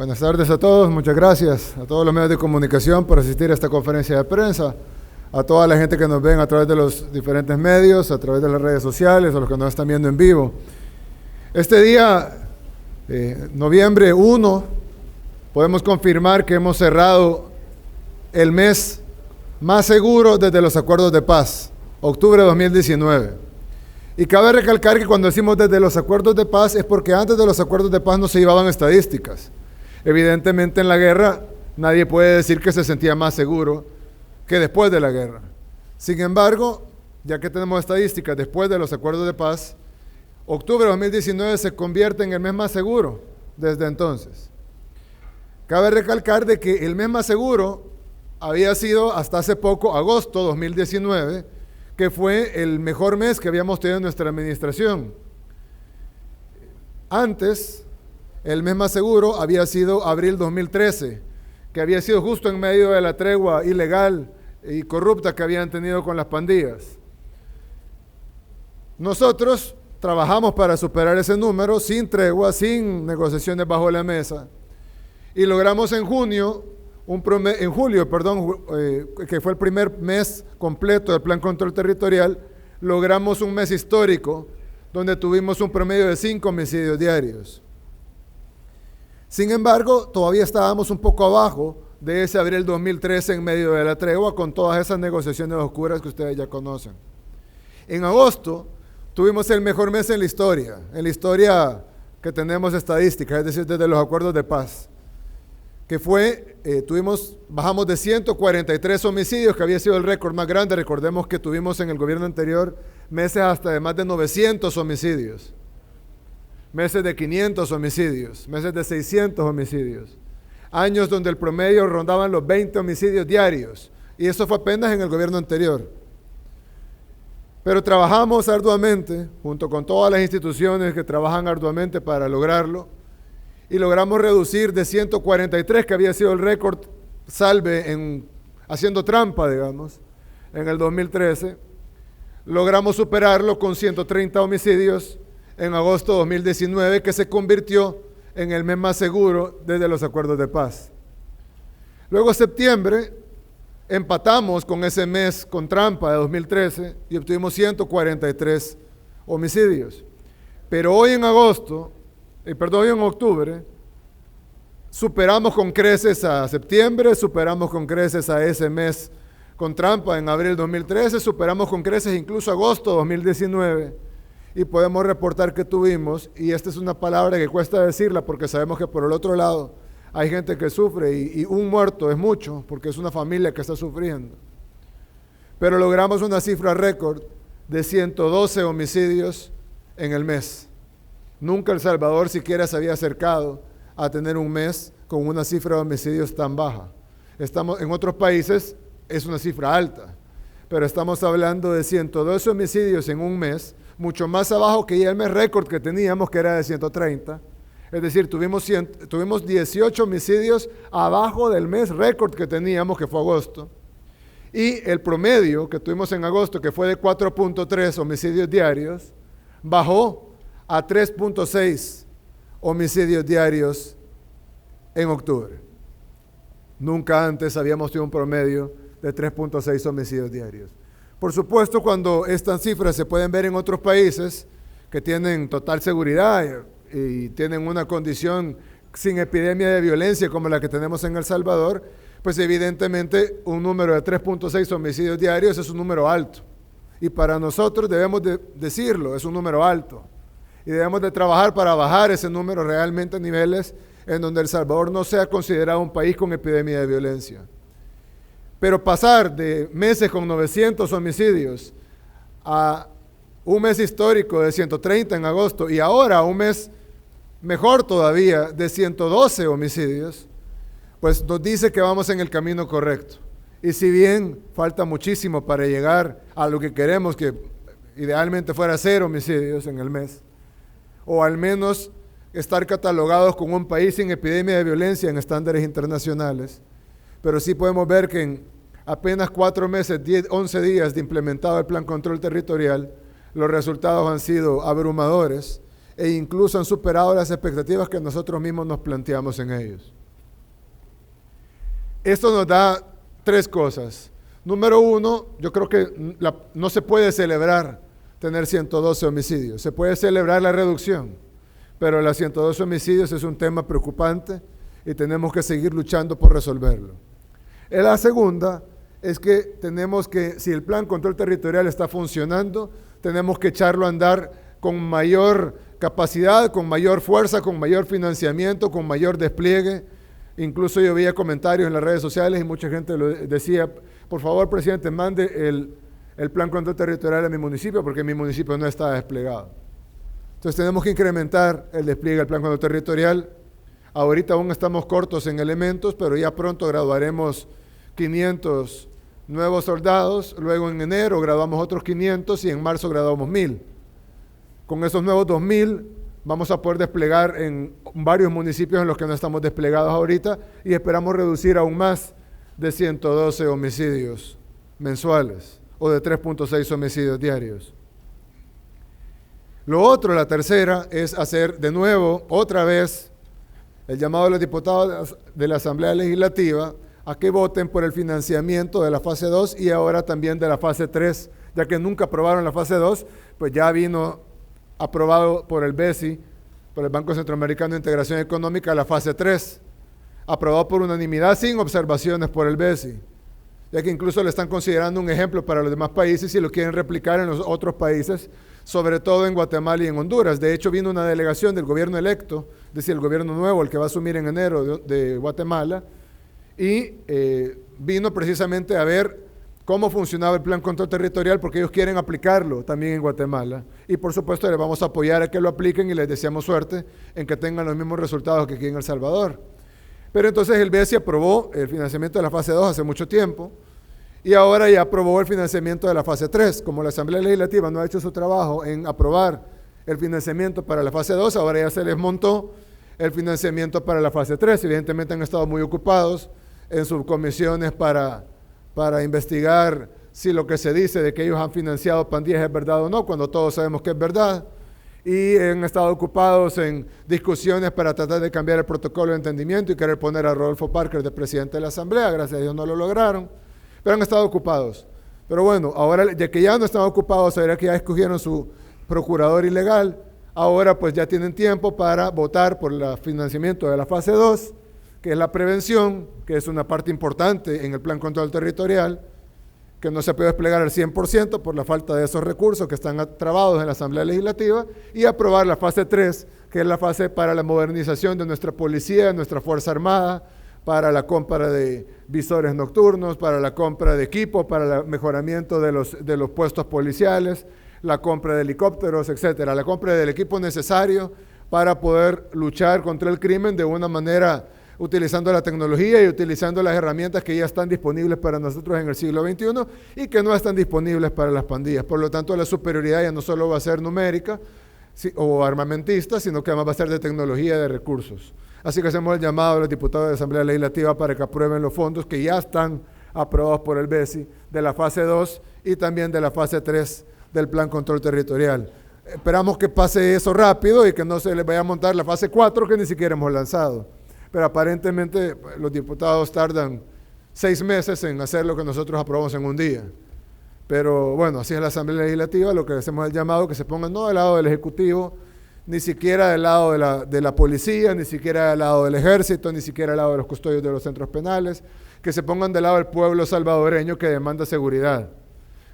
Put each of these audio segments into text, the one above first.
Buenas tardes a todos, muchas gracias a todos los medios de comunicación por asistir a esta conferencia de prensa, a toda la gente que nos ven a través de los diferentes medios, a través de las redes sociales, o los que nos están viendo en vivo. Este día, noviembre 1, podemos confirmar que hemos cerrado el mes más seguro desde los acuerdos de paz, octubre de 2019. Y cabe recalcar que cuando decimos desde los acuerdos de paz es porque antes de los acuerdos de paz no se llevaban estadísticas. Evidentemente en la guerra nadie puede decir que se sentía más seguro que después de la guerra. Sin embargo, ya que tenemos estadísticas después de los acuerdos de paz, octubre de 2019 se convierte en el mes más seguro desde entonces. Cabe recalcar de que el mes más seguro había sido hasta hace poco, agosto 2019, que fue el mejor mes que habíamos tenido en nuestra administración. Antes, el mes más seguro había sido abril 2013, que había sido justo en medio de la tregua ilegal y corrupta que habían tenido con las pandillas. Nosotros trabajamos para superar ese número sin tregua, sin negociaciones bajo la mesa, y logramos en julio, que fue el primer mes completo del Plan Control Territorial, logramos un mes histórico donde tuvimos un promedio de 5 homicidios diarios. Sin embargo, todavía estábamos un poco abajo de ese abril 2013 en medio de la tregua con todas esas negociaciones oscuras que ustedes ya conocen. En agosto tuvimos el mejor mes en la historia que tenemos estadísticas, es decir, desde los acuerdos de paz, que fue, bajamos de 143 homicidios, que había sido el récord más grande. Recordemos que tuvimos en el gobierno anterior meses hasta de más de 900 homicidios, meses de 500 homicidios, meses de 600 homicidios, años donde el promedio rondaban los 20 homicidios diarios, y eso fue apenas en el gobierno anterior. Pero trabajamos arduamente, junto con todas las instituciones que trabajan arduamente para lograrlo, y logramos reducir de 143, que había sido el récord salve haciendo trampa, digamos, en el 2013, logramos superarlo con 130 homicidios en agosto de 2019, que se convirtió en el mes más seguro desde los acuerdos de paz. Luego septiembre, empatamos con ese mes con trampa de 2013 y obtuvimos 143 homicidios. Pero hoy en octubre, superamos con creces a septiembre, superamos con creces a ese mes con trampa en abril 2013, superamos con creces incluso agosto 2019, y podemos reportar que tuvimos, y esta es una palabra que cuesta decirla porque sabemos que por el otro lado hay gente que sufre y un muerto es mucho porque es una familia que está sufriendo. Pero logramos una cifra récord de 112 homicidios en el mes. Nunca El Salvador siquiera se había acercado a tener un mes con una cifra de homicidios tan baja. En otros países es una cifra alta, pero estamos hablando de 112 homicidios en un mes, mucho más abajo que ya el mes récord que teníamos, que era de 130. Es decir, tuvimos 18 homicidios abajo del mes récord que teníamos, que fue agosto. Y el promedio que tuvimos en agosto, que fue de 4.3 homicidios diarios, bajó a 3.6 homicidios diarios en octubre. Nunca antes habíamos tenido un promedio de 3.6 homicidios diarios. Por supuesto, cuando estas cifras se pueden ver en otros países que tienen total seguridad y tienen una condición sin epidemia de violencia como la que tenemos en El Salvador, pues evidentemente un número de 3.6 homicidios diarios es un número alto. Y para nosotros debemos de decirlo, es un número alto. Y debemos de trabajar para bajar ese número realmente a niveles en donde El Salvador no sea considerado un país con epidemia de violencia. Pero pasar de meses con 900 homicidios a un mes histórico de 130 en agosto y ahora a un mes mejor todavía de 112 homicidios, pues nos dice que vamos en el camino correcto. Y si bien falta muchísimo para llegar a lo que queremos, que idealmente fuera 0 homicidios en el mes, o al menos estar catalogados como un país sin epidemia de violencia en estándares internacionales, pero sí podemos ver que en apenas 4 meses, 11 días de implementado el Plan Control Territorial, los resultados han sido abrumadores e incluso han superado las expectativas que nosotros mismos nos planteamos en ellos. Esto nos da tres cosas. Número uno, yo creo que no se puede celebrar tener 112 homicidios. Se puede celebrar la reducción, pero los 112 homicidios es un tema preocupante y tenemos que seguir luchando por resolverlo. La segunda es que tenemos que, si el plan control territorial está funcionando, tenemos que echarlo a andar con mayor capacidad, con mayor fuerza, con mayor financiamiento, con mayor despliegue. Incluso yo veía comentarios en las redes sociales y mucha gente lo decía, por favor, presidente, mande el plan control territorial a mi municipio porque mi municipio no está desplegado. Entonces tenemos que incrementar el despliegue del plan control territorial. Ahorita aún estamos cortos en elementos, pero ya pronto graduaremos 500 nuevos soldados, luego en enero graduamos otros 500 y en marzo graduamos 1000. Con esos nuevos 2000 vamos a poder desplegar en varios municipios en los que no estamos desplegados ahorita y esperamos reducir aún más de 112 homicidios mensuales o de 3.6 homicidios diarios. Lo otro, la tercera, es hacer de nuevo, otra vez, el llamado de los diputados de la Asamblea Legislativa a que voten por el financiamiento de la fase 2 y ahora también de la fase 3, ya que nunca aprobaron la fase 2, pues ya vino aprobado por el BESI, por el Banco Centroamericano de Integración Económica, la fase 3, aprobado por unanimidad sin observaciones por el BESI, ya que incluso le están considerando un ejemplo para los demás países y lo quieren replicar en los otros países, sobre todo en Guatemala y en Honduras. De hecho, vino una delegación del gobierno electo, es decir, el gobierno nuevo, el que va a asumir en enero de Guatemala, y vino precisamente a ver cómo funcionaba el plan control territorial, porque ellos quieren aplicarlo también en Guatemala. Y por supuesto les vamos a apoyar a que lo apliquen y les deseamos suerte en que tengan los mismos resultados que aquí en El Salvador. Pero entonces el BESI aprobó el financiamiento de la fase 2 hace mucho tiempo y ahora ya aprobó el financiamiento de la fase 3. Como la Asamblea Legislativa no ha hecho su trabajo en aprobar el financiamiento para la fase 2, ahora ya se les montó el financiamiento para la fase 3. Evidentemente han estado muy ocupados en subcomisiones para investigar si lo que se dice de que ellos han financiado pandillas es verdad o no, cuando todos sabemos que es verdad. Y han estado ocupados en discusiones para tratar de cambiar el protocolo de entendimiento y querer poner a Rodolfo Parker de presidente de la Asamblea. Gracias a Dios no lo lograron, pero han estado ocupados. Pero bueno, ahora ya que ya no están ocupados, ahora que ya escogieron su procurador ilegal, ahora pues ya tienen tiempo para votar por el financiamiento de la fase 2, que es la prevención, que es una parte importante en el plan control territorial, que no se puede desplegar al 100% por la falta de esos recursos que están trabados en la Asamblea Legislativa, y aprobar la fase 3, que es la fase para la modernización de nuestra policía, de nuestra Fuerza Armada, para la compra de visores nocturnos, para la compra de equipo, para el mejoramiento de los puestos policiales, la compra de helicópteros, etcétera, la compra del equipo necesario para poder luchar contra el crimen de una manera utilizando la tecnología y utilizando las herramientas que ya están disponibles para nosotros en el siglo XXI y que no están disponibles para las pandillas. Por lo tanto, la superioridad ya no solo va a ser numérica o armamentista, sino que además va a ser de tecnología y de recursos. Así que hacemos el llamado a los diputados de la Asamblea Legislativa para que aprueben los fondos que ya están aprobados por el BESI de la fase 2 y también de la fase 3 del Plan Control Territorial. Esperamos que pase eso rápido y que no se les vaya a montar la fase 4 que ni siquiera hemos lanzado. Pero aparentemente los diputados tardan 6 meses en hacer lo que nosotros aprobamos en un día. Pero bueno, así es la Asamblea Legislativa, lo que hacemos es el llamado que se pongan no del lado del Ejecutivo, ni siquiera del lado de la policía, ni siquiera del lado del ejército, ni siquiera del lado de los custodios de los centros penales, que se pongan del lado del pueblo salvadoreño que demanda seguridad.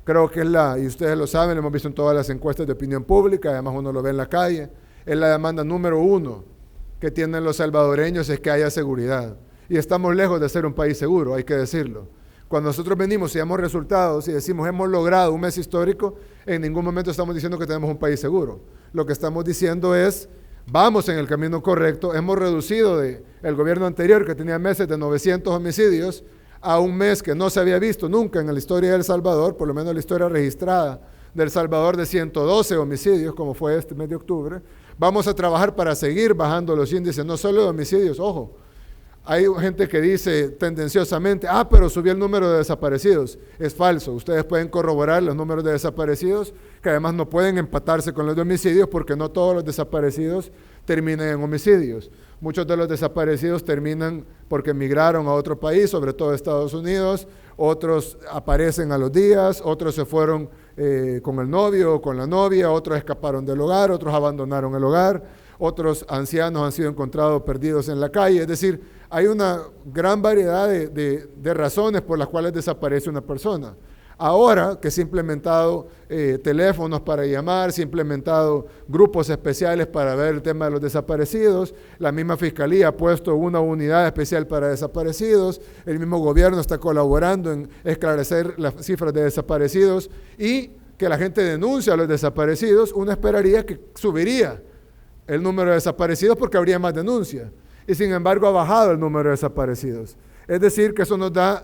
Creo que y ustedes lo saben, lo hemos visto en todas las encuestas de opinión pública, además uno lo ve en la calle, es la demanda número 1 que tienen los salvadoreños, es que haya seguridad. Y estamos lejos de ser un país seguro, hay que decirlo. Cuando nosotros venimos y damos resultados y decimos hemos logrado un mes histórico, en ningún momento estamos diciendo que tenemos un país seguro. Lo que estamos diciendo es, vamos en el camino correcto, hemos reducido el gobierno anterior, que tenía meses de 900 homicidios, a un mes que no se había visto nunca en la historia de El Salvador, por lo menos la historia registrada de El Salvador, de 112 homicidios, como fue este mes de octubre. Vamos a trabajar para seguir bajando los índices, no solo de homicidios, ojo. Hay gente que dice tendenciosamente, pero subió el número de desaparecidos. Es falso, ustedes pueden corroborar los números de desaparecidos, que además no pueden empatarse con los de homicidios, porque no todos los desaparecidos terminen en homicidios. Muchos de los desaparecidos terminan porque emigraron a otro país, sobre todo Estados Unidos. Otros aparecen a los días, otros se fueron con el novio o con la novia, otros escaparon del hogar, otros abandonaron el hogar, otros ancianos han sido encontrados perdidos en la calle. Es decir, hay una gran variedad de razones por las cuales desaparece una persona. Ahora que se han implementado teléfonos para llamar, se han implementado grupos especiales para ver el tema de los desaparecidos, la misma Fiscalía ha puesto una unidad especial para desaparecidos, el mismo gobierno está colaborando en esclarecer las cifras de desaparecidos y que la gente denuncia a los desaparecidos, uno esperaría que subiría el número de desaparecidos porque habría más denuncias. Y sin embargo ha bajado el número de desaparecidos. Es decir, que eso nos da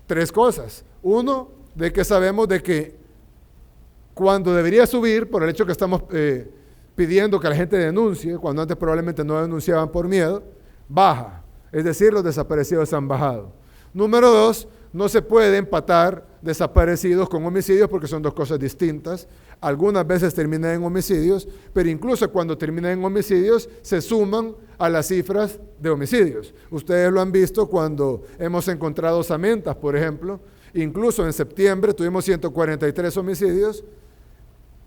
tres cosas. Uno, de que sabemos de que cuando debería subir, por el hecho que estamos pidiendo que la gente denuncie, cuando antes probablemente no denunciaban por miedo, baja. Es decir, los desaparecidos han bajado. Número dos, no se puede empatar desaparecidos con homicidios porque son dos cosas distintas. Algunas veces terminan en homicidios, pero incluso cuando terminan en homicidios se suman a las cifras de homicidios. Ustedes lo han visto cuando hemos encontrado osamentas, por ejemplo. Incluso en septiembre tuvimos 143 homicidios,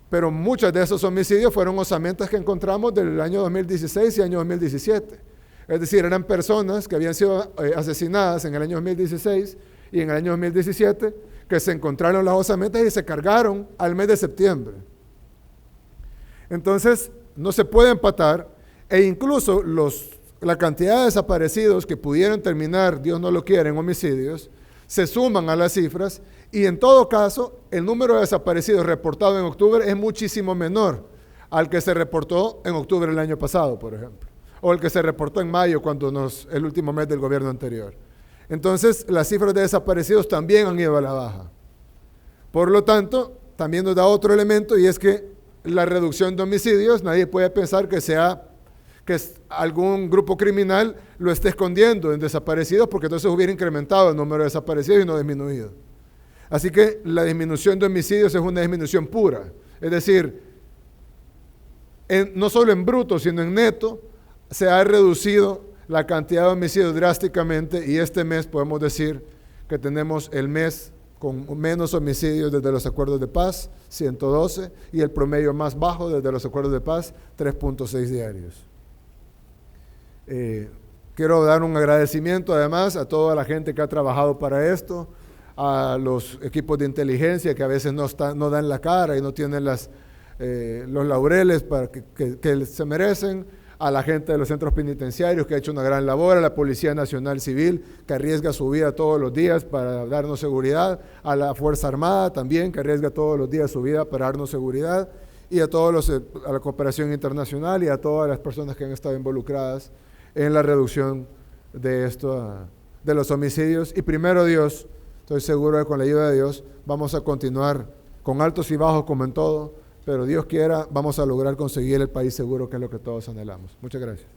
pero muchos de esos homicidios fueron osamentas que encontramos del año 2016 y año 2017. Es decir, eran personas que habían sido asesinadas en el año 2016 y en el año 2017, que se encontraron las osamentas y se cargaron al mes de septiembre. Entonces, no se puede empatar, e incluso la cantidad de desaparecidos que pudieran terminar, Dios no lo quiere, en homicidios, se suman a las cifras y en todo caso el número de desaparecidos reportado en octubre es muchísimo menor al que se reportó en octubre del año pasado, por ejemplo, o el que se reportó en mayo, el último mes del gobierno anterior. Entonces, las cifras de desaparecidos también han ido a la baja. Por lo tanto, también nos da otro elemento y es que la reducción de homicidios, nadie puede pensar que algún grupo criminal lo esté escondiendo en desaparecidos, porque entonces hubiera incrementado el número de desaparecidos y no disminuido. Así que la disminución de homicidios es una disminución pura. Es decir, no solo en bruto, sino en neto, se ha reducido la cantidad de homicidios drásticamente y este mes podemos decir que tenemos el mes con menos homicidios desde los acuerdos de paz, 112, y el promedio más bajo desde los acuerdos de paz, 3.6 diarios. Quiero dar un agradecimiento además a toda la gente que ha trabajado para esto, a los equipos de inteligencia que a veces no dan la cara y no tienen los laureles que se merecen, a la gente de los centros penitenciarios que ha hecho una gran labor, a la Policía Nacional Civil que arriesga su vida todos los días para darnos seguridad, a la Fuerza Armada también que arriesga todos los días su vida para darnos seguridad, y a la cooperación internacional y a todas las personas que han estado involucradas en la reducción de los homicidios. Y primero Dios, estoy seguro que con la ayuda de Dios vamos a continuar con altos y bajos como en todo, pero Dios quiera, vamos a lograr conseguir el país seguro, que es lo que todos anhelamos. Muchas gracias.